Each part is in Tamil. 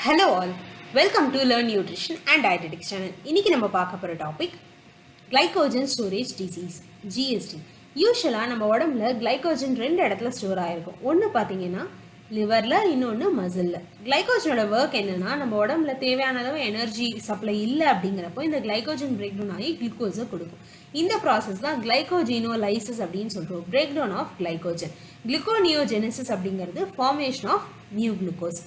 Hello all, welcome to Learn Nutrition and Dietetics channel. இன்னைக்கு நம்ம பார்க்க போற topic Glycogen Storage Disease GSD. யூஷுவலா நம்ம உடம்புல கிளைகோஜன் ரெண்டு இடத்துல ஸ்டோர் ஆயிருக்கும். ஒன்று பார்த்தீங்கன்னா லிவர்ல, இன்னொன்று மசில்ல. கிளைகோஜனோட ஒர்க் என்னன்னா நம்ம உடம்புல தேவையான அளவு எனர்ஜி சப்ளை இல்லை அப்படிங்கிறப்போ இந்த கிளைகோஜன் பிரேக் டவுன் ஆகி குளுக்கோஸை கொடுக்கும். இந்த ப்ராசஸ் தான் கிளைகோஜினோலைசிஸ் அப்படின்னு சொல்றோம். Break down of glycogen. Gluconeogenesis அப்படிங்கிறது ஃபார்மேஷன் ஆஃப் நியூ குளுக்கோஸ்.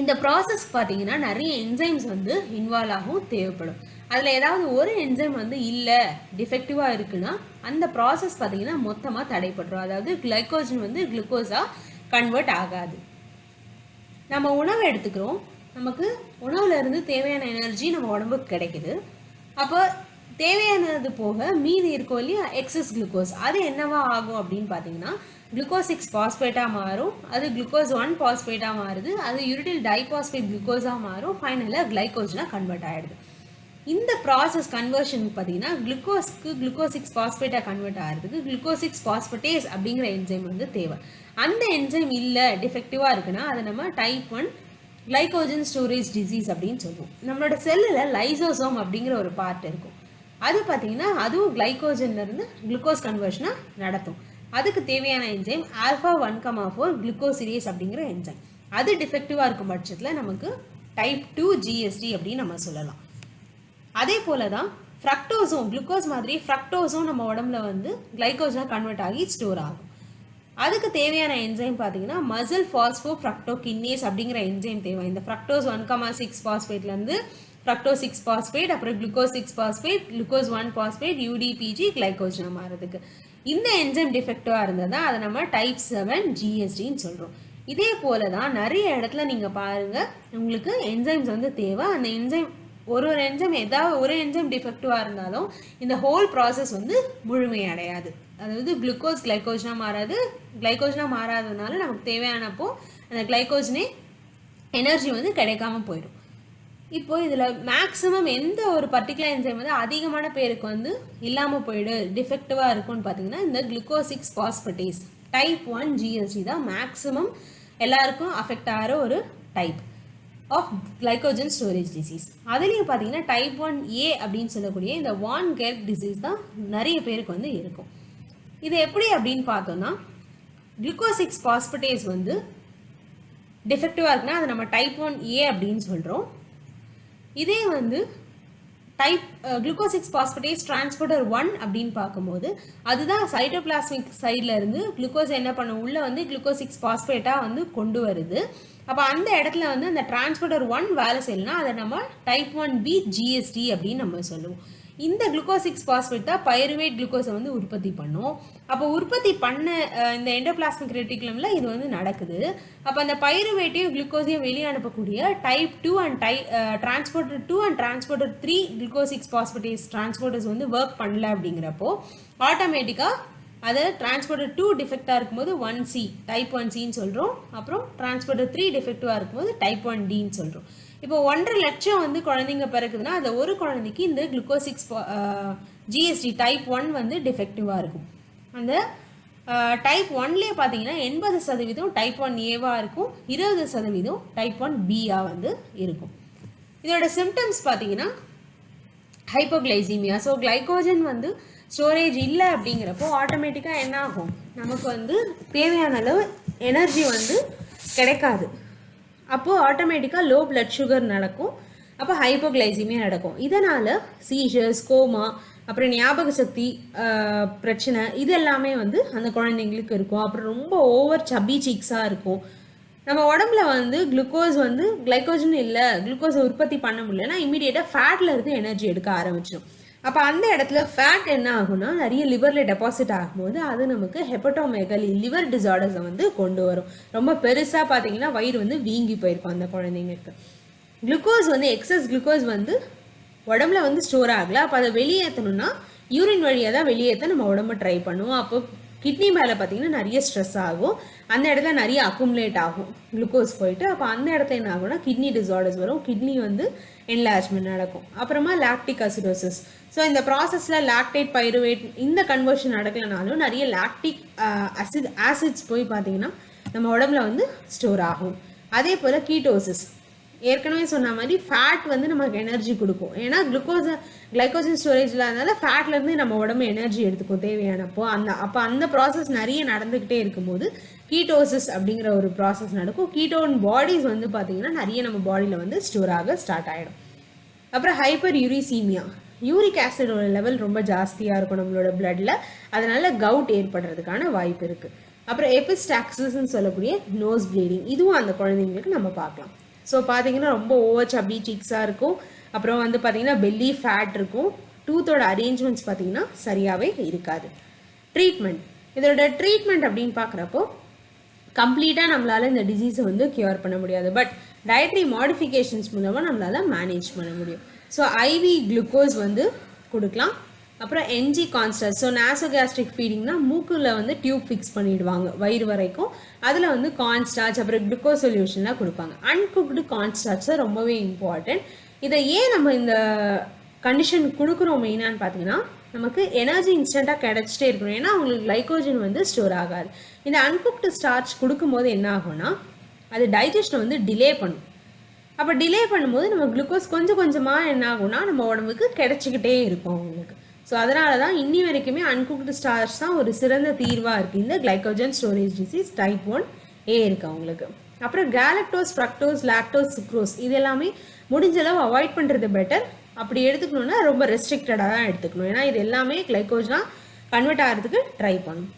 இந்த ப்ராசஸ் பார்த்தீங்கன்னா நிறைய என்சைம்ஸ் வந்து இன்வால்வ் ஆகும் தேவைப்படும். அதில் ஏதாவது ஒரு என்சைம் வந்து இல்லை டிஃபெக்டிவாக இருக்குன்னா அந்த ப்ராசஸ் பார்த்தீங்கன்னா மொத்தமாக தடைப்பட்டுரும். அதாவது கிளைகோஜன் வந்து குளுக்கோஸாக கன்வெர்ட் ஆகாது. நம்ம உணவு எடுத்துக்கிறோம், நமக்கு உணவுல இருந்து தேவையான எனர்ஜி நம்ம உடம்புக்கு கிடைக்குது. அப்போ தேவையானது போக மீதி இருக்கும் இல்லையா எக்ஸஸ் குளுக்கோஸ், அது என்னவா ஆகும் அப்படின்னு பார்த்தீங்கன்னா குளுக்கோஸ் 6 பாஸ்பேட்டாக மாறும், அது குளுக்கோஸ் 1 பாஸ்பேட்டாக மாறுது, அது யூரிடில் டைபாஸ்பேட் குளுக்கோஸாக மாறும், ஃபைனலாக கிளைகோஜனாக கன்வெர்ட் ஆகிடுது. இந்த ப்ராசஸ் கன்வர்ஷன் பார்த்தீங்கன்னா குளுக்கோஸ் 6 பாஸ்பேட்டாக கன்வெர்ட் ஆகிறதுக்கு குளுக்கோஸ் 6 பாஸ்பேட்டேஸ் அப்படிங்கிற என்சைம் வந்து தேவை. அந்த என்சைம் இல்லை டிஃபெக்டிவாக இருக்குன்னா அதை நம்ம டைப் 1 கிளைகோஜன் ஸ்டோரேஜ் டிசீஸ் அப்படின்னு சொல்லுவோம். நம்மளோட செல்லில் லைசோசோம் அப்படிங்கிற ஒரு பார்ட் இருக்கும். அது பார்த்தீங்கன்னா அதுவும் கிளைகோஜன்லேருந்து குளுக்கோஸ் கன்வர்ஷனாக நடத்தும். அதுக்கு தேவையான என்சைம் ஆல்ஃபா 1,4 குளுக்கோசிடேஸ் அப்படிங்கிற என்சைம். அது டிஃபெக்டிவாக இருக்கும் பட்சத்தில் நமக்கு டைப் 2 GSD அப்படின்னு நம்ம சொல்லலாம். அதே போல தான் ஃப்ரக்டோஸும் குளுக்கோஸ் மாதிரி ஃப்ரக்டோஸும் நம்ம உடம்புல வந்து கிளைகோஜனாக கன்வெர்ட் ஆகி ஸ்டோர் ஆகும். அதுக்கு தேவையான என்சைம் பார்த்தீங்கன்னா மசில் ஃபாஸ்போ ஃப்ரக்டோகினேஸ் அப்படிங்கிற என்சைம் தேவை. இந்த ஃப்ரக்டோஸ் 1,6 பாஸ்பேட்லேருந்து ஃப்ரக்டோஸ் 6 பாஸ்பேட், அப்புறம் glucose 6 phosphate, glucose 1 phosphate, UDPG கிளைகோஜனாக மாறதுக்கு இந்த என்சைம் டிஃபெக்டிவாக இருந்தது அதை நம்ம டைப் 7 GSDன்னு சொல்கிறோம். இதே போல தான் நிறைய இடத்துல நீங்கள் பாருங்கள் உங்களுக்கு என்சைம்ஸ் வந்து தேவை. அந்த என்சைம் ஒரு என்சைம் ஏதாவது ஒரு என்சைம் டிஃபெக்டிவாக இருந்தாலும் இந்த ஹோல் ப்ராசஸ் வந்து முழுமையடையாது. அதாவது குளுக்கோஸ் கிளைகோஜனாக மாறாததுனால நமக்கு தேவையானப்போ அந்த கிளைகோஜனே எனர்ஜி வந்து கிடைக்காம போயிடும். இப்போ இதில் மேக்ஸிமம் எந்த ஒரு பர்டிகுலர் என்சைம் வந்து அதிகமான பேருக்கு வந்து இல்லாமல் போயிடு டிஃபெக்டிவாக இருக்கும்னு பார்த்தீங்கன்னா இந்த குளுக்கோஸ் 6 பாஸ்பேட்டேஸ் டைப் 1 GSD தான் மேக்ஸிமம் எல்லாருக்கும் அஃபெக்ட் ஆகிற ஒரு type of glycogen storage disease. அதுலேயும் பார்த்தீங்கன்னா டைப் 1A அப்படின்னு சொல்லக்கூடிய இந்த வான் கெர்க் டிசீஸ் தான் நிறைய பேருக்கு வந்து இருக்கும். இது எப்படி அப்படின்னு பார்த்தோம்னா குளுக்கோஸ் 6 பாஸ்பேட்டேஸ் வந்து டிஃபெக்டிவாக இருக்குன்னா அதை நம்ம டைப் 1A அப்படின்னு சொல்கிறோம். இதே வந்து டைப் குளுக்கோஸ் 6 பாஸ்பேட்டேஸ் டிரான்ஸ்போர்ட்டர் 1 அப்படின்னு பார்க்கும்போது அதுதான் சைட்டோபிளாஸ்மிக் சைடில் இருந்து குளுக்கோஸ் என்ன பண்ணும் உள்ளே வந்து குளுக்கோஸ் 6 பாஸ்பேட்டாக வந்து கொண்டு வருது. அப்போ அந்த இடத்துல வந்து அந்த டிரான்ஸ்போர்ட்டர் 1 வேலை செய்யலைன்னா அதை நம்ம டைப் 1B GSD அப்படின்னு நம்ம சொல்லுவோம். இந்த குளுக்கோஸ் 6 பாஸ்பேட் தான் பைருவேட் குளுக்கோஸை வந்து உற்பத்தி பண்ணும். அப்போ உற்பத்தி பண்ண இந்த எண்டோபிளாஸ்மிக் ரெட்டிகுலமில் இது வந்து நடக்குது. அப்போ அந்த பைருவேட்டையும் குளுக்கோஸையும் வெளியே அனுப்பக்கூடிய type 2 and transporter 2 and transporter 3 glucose 6 phosphatase transporters வந்து ஒர்க் பண்ணல அப்படிங்கிறப்போ ஆட்டோமேட்டிக்காக அதை டிரான்ஸ்போர்ட்டர் 2 டிஃபெக்டாக இருக்கும்போது 1C டைப் 1Cன்னு சொல்கிறோம். அப்புறம் டிரான்ஸ்போர்ட்டர் 3 டிஃபெக்டிவாக இருக்கும்போது டைப் 1Dன்னு சொல்கிறோம். இப்போ 1.5 லட்சம் வந்து குழந்தைங்க பிறகுதுன்னா அந்த ஒரு குழந்தைக்கு இந்த குளுக்கோஸ் 6 GSD டைப் 1 வந்து டிஃபெக்டிவாக இருக்கும். அந்த டைப் 1லேயே பார்த்தீங்கன்னா 80% டைப் 1Aவாக இருக்கும், 20% டைப் 1Bயாக வந்து இருக்கும். இதோட சிம்டம்ஸ் பார்த்தீங்கன்னா ஹைப்போகிளைசீமியா. ஸோ கிளைகோஜன் வந்து ஸ்டோரேஜ் இல்லை அப்படிங்கிறப்போ ஆட்டோமேட்டிக்காக என்ன ஆகும், நமக்கு வந்து தேவையான அளவு எனர்ஜி வந்து கிடைக்காது. அப்போது ஆட்டோமேட்டிக்காக லோ பிளட் சுகர் நடக்கும், அப்போ ஹைப்போகிளைசீமியா நடக்கும். இதனால் சீஷர்ஸ், கோமா, அப்புறம் ஞாபக சக்தி பிரச்சனை இது எல்லாமே வந்து அந்த குழந்தைங்களுக்கு இருக்கும். அப்புறம் ரொம்ப ஓவர் சப்பி சீக்ஸாக இருக்கும். நம்ம உடம்புல வந்து குளுக்கோஸ் வந்து கிளைகோஜன் இல்லை, குளுக்கோஸை உற்பத்தி பண்ண முடியலன்னா இமீடியட்டாக ஃபேட்டில் இருந்து எனர்ஜி எடுக்க ஆரம்பிச்சிடும். அப்போ அந்த இடத்துல ஃபேட் என்ன ஆகும்னா நிறைய லிவரில் டெபாசிட் ஆகும்போது அது நமக்கு ஹெப்படோமெகலி லிவர் டிசார்டர்ஸை வந்து கொண்டு வரும். ரொம்ப பெருசாக பார்த்தீங்கன்னா வயிறு வந்து வீங்கி போயிருக்கும் அந்த குழந்தைங்களுக்கு. குளுக்கோஸ் வந்து எக்ஸஸ் குளுக்கோஸ் வந்து உடம்புல வந்து ஸ்டோர் ஆகலை. அப்போ அதை வெளியேற்றணும்னா யூரின் வழியாக தான் வெளியேற்ற நம்ம உடம்பு ட்ரை பண்ணுவோம். அப்போ கிட்னி மேலே பார்த்தீங்கன்னா நிறைய ஸ்ட்ரெஸ் ஆகும், அந்த இடத்துல நிறைய அக்குமுலேட் ஆகும் குளுக்கோஸ் போயிட்டு. அப்போ அந்த இடத்துல என்ன ஆகும்னா கிட்னி டிசார்டர்ஸ் வரும், கிட்னி வந்து என்லார்ஜ்மெண்ட் நடக்கும். அப்புறமா லாக்டிக் அசிடோசிஸ். ஸோ இந்த ப்ராசஸில் லாக்டேட் பைருவேட் இந்த கன்வர்ஷன் நடக்கலனாலும் நிறைய லாக்டிக் ஆசிட்ஸ் போய் பார்த்தீங்கன்னா நம்ம உடம்புல வந்து ஸ்டோர் ஆகும். அதே போல் கீட்டோசிஸ், ஏற்கனவே சொன்ன மாதிரி ஃபேட் வந்து நமக்கு எனர்ஜி கொடுக்கும். ஏன்னா கிளைக்கோஜன் ஸ்டோரேஜில் அதனால ஃபேட்லேருந்து நம்ம உடம்பு எனர்ஜி எடுத்துக்கும் தேவையானப்போ. அந்த ப்ராசஸ் நிறைய நடந்துக்கிட்டே இருக்கும்போது கீட்டோசிஸ் அப்படிங்கிற ஒரு ப்ராசஸ் நடக்கும். கீட்டோன் பாடிஸ் வந்து பார்த்திங்கன்னா நிறைய நம்ம பாடியில் வந்து ஸ்டோர் ஆக ஸ்டார்ட் ஆகிடும். அப்புறம் ஹைப்பர் யூரிசீமியா, யூரிக் ஆசிடோட லெவல் ரொம்ப ஜாஸ்தியாக இருக்கும் நம்மளோட பிளட்டில், அதனால் கவுட் ஏற்படுறதுக்கான வாய்ப்பு இருக்குது. அப்புறம் எபிஸ்டாக்சிஸ்ன்னு சொல்லக்கூடிய நோஸ் ப்ளீடிங், இதுவும் அந்த குழந்தைங்களுக்கு நம்ம பார்க்கலாம். ஸோ பார்த்தீங்கன்னா ரொம்ப ஓவர் சப்பி சீக்ஸாக இருக்கும். அப்புறம் வந்து பார்த்திங்கன்னா பெல்லி ஃபேட் இருக்கும். டூத்தோட அரேஞ்ச்மெண்ட்ஸ் பார்த்திங்கன்னா சரியாகவே இருக்காது. ட்ரீட்மெண்ட், இதோட ட்ரீட்மெண்ட் அப்படின்னு பார்க்குறப்போ கம்ப்ளீட்டாக நம்மளால் இந்த டிசீஸை வந்து க்யூர் பண்ண முடியாது. பட் டயட்ரி மாடிஃபிகேஷன்ஸ் மூலமாக நம்மளால் மேனேஜ் பண்ண முடியும். ஸோ ஐவி குளுக்கோஸ் வந்து கொடுக்கலாம். அப்புறம் என்ஜி கான்ஸ்டார்ச், ஸோ நாசோகேஸ்ட்ரிக் ஃபீடிங்னா மூக்கில் வந்து டியூப் ஃபிக்ஸ் பண்ணிவிடுவாங்க வயிறு வரைக்கும். அதில் வந்து கான்ஸ்டார்ச் அப்புறம் குளுக்கோஸ் சொல்யூஷன்லாம் கொடுப்பாங்க. அன்குக்டு கான்ஸ்டார்ச் தான் ரொம்பவே இம்பார்ட்டன்ட். இதை ஏன் நம்ம இந்த கண்டிஷன் கொடுக்குறோம் மெயினான்னு பார்த்தீங்கன்னா, நமக்கு எனர்ஜி இன்ஸ்டண்ட்டாக கிடச்சிட்டே இருக்கணும். ஏன்னா அவங்களுக்கு கிளைக்கோஜன் வந்து ஸ்டோர் ஆகாது. இந்த அன்குக்டு ஸ்டார்ச் கொடுக்கும்போது என்ன ஆகும்னா, அது டைஜஷனை வந்து டிலே பண்ணும். அப்போ டிலே பண்ணும்போது நம்ம குளுக்கோஸ் கொஞ்சம் கொஞ்சமாக என்ன ஆகும்னா நம்ம உடம்புக்கு கிடைச்சிக்கிட்டே இருக்கும் அவங்களுக்கு. ஸோ அதனால தான் இன்னி வரைக்குமே அன்குக்டு ஸ்டார்ச் தான் ஒரு சிறந்த தீர்வாக இருக்குது இந்த glycogen storage disease type 1A இருக்குது அவங்களுக்கு. அப்புறம் கேலக்டோஸ், ஃப்ரக்டோஸ், லாக்டோஸ், சுக்ரோஸ் இது எல்லாமே முடிஞ்சளவு அவாய்ட் பண்ணுறது பெட்டர். அப்படி எடுத்துக்கணுன்னா ரொம்ப ரெஸ்ட்ரிக்டடாக தான் எடுத்துக்கணும். ஏன்னா இது எல்லாமே கிளைக்கோஜனாக கன்வெர்ட் ஆகிறதுக்கு ட்ரை பண்ணும்.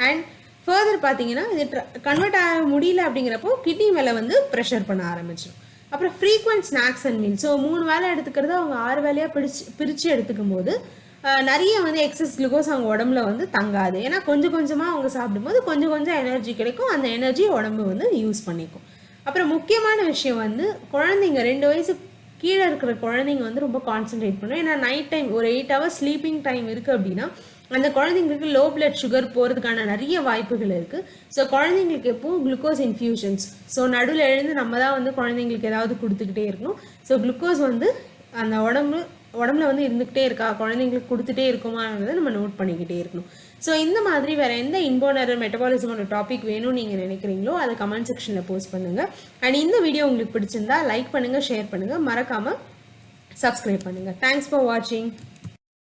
அண்ட் ஃபர்தர் பார்த்தீங்கன்னா இது கன்வெர்ட் ஆக முடியல அப்படிங்கிறப்போ கிட்னி மேலே வந்து ப்ரெஷர் பண்ண ஆரம்பிச்சிடும். அப்புறம் frequent snacks and meal, so 3 வேளை எடுத்துக்கிறது அவங்க 6 வேளையாக பிரித்து எடுத்துக்கும் போது நிறைய வந்து எக்ஸஸ் குளுக்கோஸ் அவங்க உடம்புல வந்து தங்காது. ஏன்னா கொஞ்சம் கொஞ்சமாக அவங்க சாப்பிடும்போது கொஞ்சம் கொஞ்சம் எனர்ஜி கிடைக்கும். அந்த எனர்ஜி உடம்பு வந்து யூஸ் பண்ணிக்கும். அப்புறம் முக்கியமான விஷயம் வந்து குழந்தைங்க 2 வயசு கீழே இருக்கிற குழந்தைங்க வந்து ரொம்ப கான்சென்ட்ரேட் பண்ணும். ஏன்னா நைட் டைம் ஒரு 8 ஹவர்ஸ் ஸ்லீப்பிங் டைம் இருக்குது அப்படின்னா அந்த குழந்தைங்களுக்கு லோ பிளட் சுகர் போகிறதுக்கான நிறைய வாய்ப்புகள் இருக்குது. ஸோ குழந்தைங்களுக்கு எப்பவும் குளுக்கோஸ் இன்ஃபியூஷன்ஸ், ஸோ நடுவில் எழுந்து நம்ம தான் வந்து குழந்தைங்களுக்கு ஏதாவது கொடுத்துக்கிட்டே இருக்கணும். ஸோ குளுக்கோஸ் வந்து அந்த உடம்புல வந்து இருந்துக்கிட்டே இருக்கா, குழந்தைங்களுக்கு கொடுத்துட்டே இருக்குமாங்கிறத நம்ம நோட் பண்ணிக்கிட்டே இருக்கணும். ஸோ இந்த மாதிரி வேறு எந்த இன்போனரல் மெட்டபாலிசமோட டாபிக் வேணும்னு நீங்கள் நினைக்கிறீங்களோ அதை கமெண்ட் செக்ஷனில் போஸ்ட் பண்ணுங்கள். அண்ட் இந்த வீடியோ உங்களுக்கு பிடிச்சிருந்தா லைக் பண்ணுங்கள், ஷேர் பண்ணுங்கள், மறக்காமல் சப்ஸ்கிரைப் பண்ணுங்கள். தேங்க்ஸ் ஃபார் வாட்சிங்.